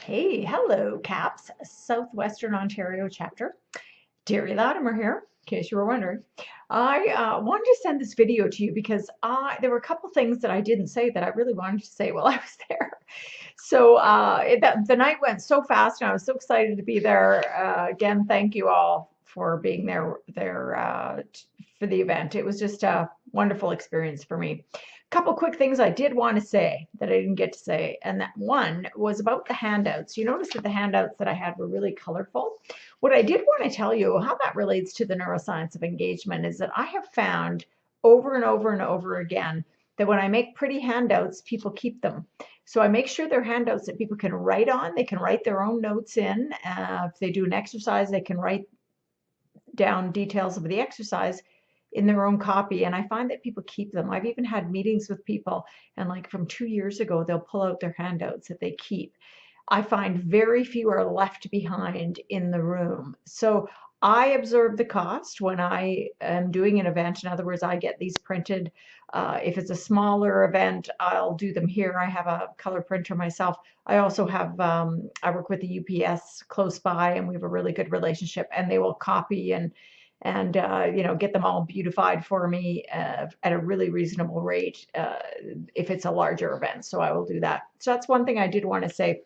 Hey, hello, CAPS, Southwestern Ontario chapter. Terry Latimer here, in case you were wondering. I wanted to send this video to you because there were a couple things that I didn't say that I really wanted to say while I was there. So the night went so fast, and I was so excited to be there. Again, thank you all for being there for the event. It was just a wonderful experience for me. A couple quick things I did want to say that I didn't get to say, and that one was about the handouts. You notice that the handouts that I had were really colorful. What I did want to tell you how that relates to the neuroscience of engagement is that I have found over and over and over again that when I make pretty handouts, people keep them. So I make sure they're handouts that people can write on. They can write their own notes in. If they do an exercise, they can write down details of the exercise in their own copy. And I find that people keep them. I've even had meetings with people, and like from 2 years ago, they'll pull out their handouts that they keep. I find very few are left behind in the room. So I observe the cost when I am doing an event. In other words, I get these printed. If it's a smaller event, I'll do them here. I have a color printer myself. I also have, I work with the UPS close by, and we have a really good relationship, and they will copy and get them all beautified for me at a really reasonable rate if it's a larger event. So I will do that. So that's one thing I did want to say.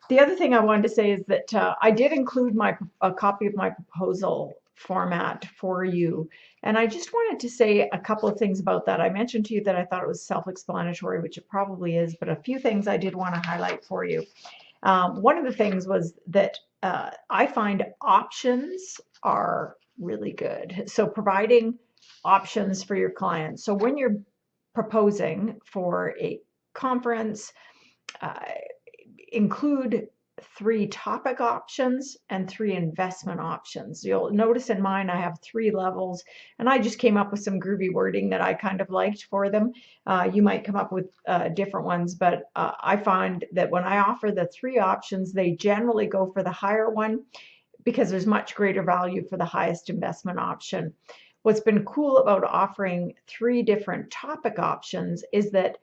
The other thing I wanted to say is that I did include a copy of my proposal format for you. And I just wanted to say a couple of things about that. I mentioned to you that I thought it was self-explanatory, which it probably is, but a few things I did want to highlight for you. One of the things was that I find options are really good. So providing options for your clients. So when you're proposing for a conference, include 3 topic options and 3 investment options. You'll notice in mine I have 3 levels, and I just came up with some groovy wording that I kind of liked for them. You might come up with different ones, but I find that when I offer the 3 options, they generally go for the higher one because there's much greater value for the highest investment option. What's been cool about offering 3 different topic options is that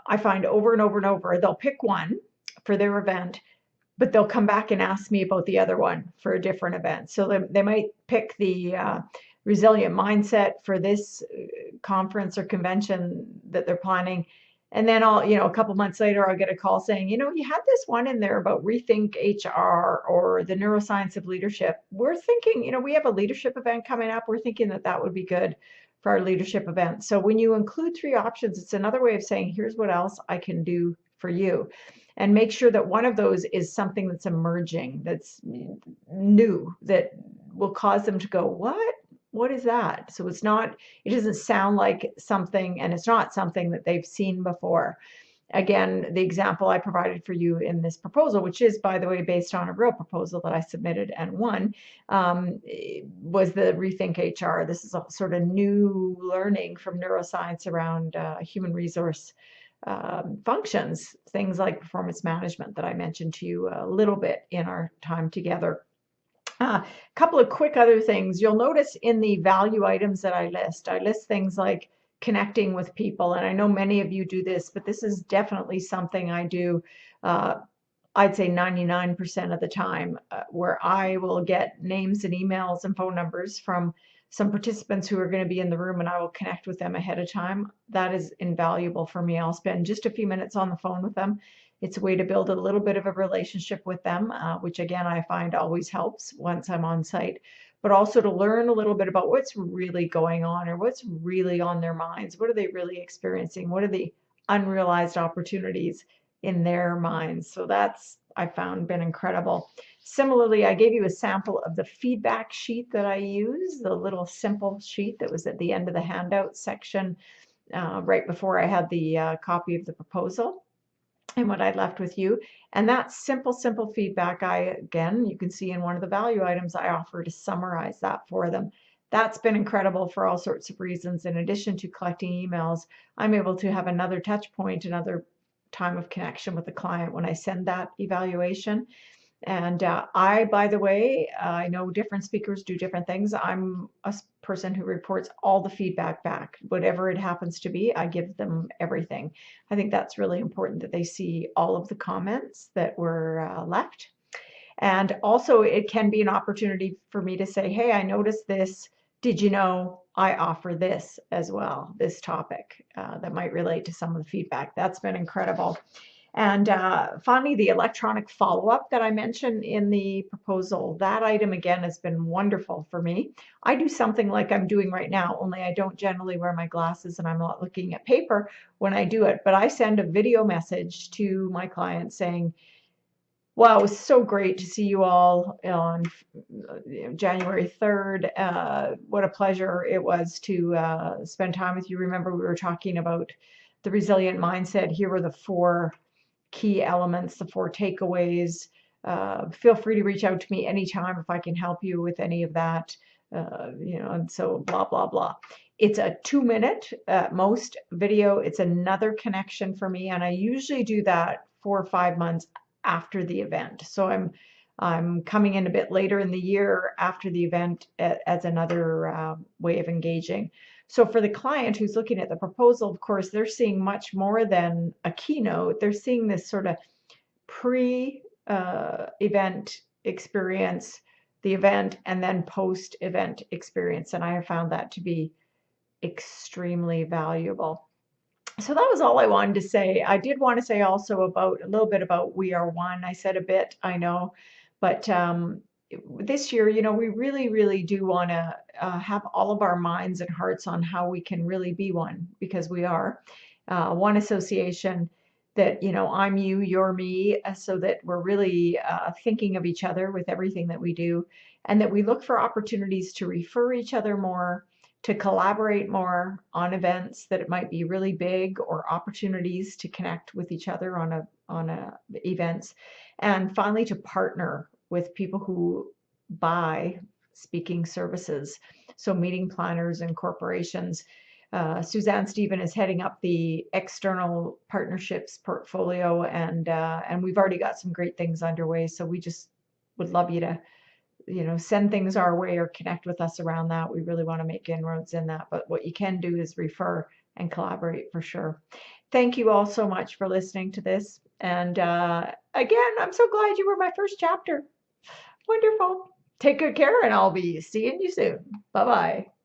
I find over and over and over, they'll pick one for their event, but they'll come back and ask me about the other one for a different event. So they might pick the resilient mindset for this conference or convention that they're planning. And then a couple months later, I'll get a call saying, you had this one in there about rethink HR or the neuroscience of leadership. We're thinking, we have a leadership event coming up. We're thinking that would be good for our leadership event. So when you include 3 options, it's another way of saying, here's what else I can do for you. And make sure that one of those is something that's emerging, that's new, that will cause them to go, what? What is that? So it doesn't sound like something, and it's not something that they've seen before. Again, the example I provided for you in this proposal, which is, by the way, based on a real proposal that I submitted and won, was the Rethink HR. This is a sort of new learning from neuroscience around human resource functions, things like performance management that I mentioned to you a little bit in our time together. A couple of quick other things. You'll notice in the value items that I list things like connecting with people. And I know many of you do this, but this is definitely something I do, I'd say 99% of the time, where I will get names and emails and phone numbers from some participants who are going to be in the room, and I will connect with them ahead of time. That is invaluable for me. I'll spend just a few minutes on the phone with them. It's a way to build a little bit of a relationship with them, which again, I find always helps once I'm on site, but also to learn a little bit about what's really going on or what's really on their minds. What are they really experiencing? What are the unrealized opportunities in their minds? So that's, I found, been incredible. Similarly, I gave you a sample of the feedback sheet that I use, the little simple sheet that was at the end of the handout section right before I had the copy of the proposal and what I left with you. And that simple feedback, again, you can see in one of the value items I offer to summarize that for them. That's been incredible for all sorts of reasons. In addition to collecting emails, I'm able to have another touch point, another time of connection with the client when I send that evaluation. And by the way, I know different speakers do different things. I'm a person who reports all the feedback back. Whatever it happens to be, I give them everything. I think that's really important that they see all of the comments that were left. And also, it can be an opportunity for me to say, hey, I noticed this. Did you know I offer this as well, this topic that might relate to some of the feedback? That's been incredible. And finally, the electronic follow-up that I mentioned in the proposal, that item again has been wonderful for me. I do something like I'm doing right now, only I don't generally wear my glasses and I'm not looking at paper when I do it, but I send a video message to my clients saying, wow, it was so great to see you all on January 3rd. What a pleasure it was to spend time with you. Remember, we were talking about the resilient mindset. Here were the 4 key elements, the 4 takeaways. Feel free to reach out to me anytime if I can help you with any of that. And so blah, blah, blah. It's a 2-minute at most video. It's another connection for me. And I usually do that 4 or 5 months after the event. So I'm coming in a bit later in the year after the event as another way of engaging. So for the client who's looking at the proposal, of course, they're seeing much more than a keynote. They're seeing this sort of pre-event experience, the event, and then post-event experience. And I have found that to be extremely valuable. So that was all I wanted to say. I did want to say also about a little bit about We Are One. I said a bit, I know, but this year, we really, really do want to have all of our minds and hearts on how we can really be one, because we are one association that, I'm you, you're me, so that we're really thinking of each other with everything that we do, and that we look for opportunities to refer each other more, to collaborate more on events that it might be really big, or opportunities to connect with each other on events, and finally to partner with people who buy speaking services, so meeting planners and corporations. Suzanne Stephen is heading up the external partnerships portfolio, and we've already got some great things underway. So we just would love you to send things our way or connect with us around that. We really want to make inroads in that. But what you can do is refer and collaborate for sure. Thank you all so much for listening to this. And again, I'm so glad you were my first chapter. Wonderful. Take good care, and I'll be seeing you soon. Bye-bye.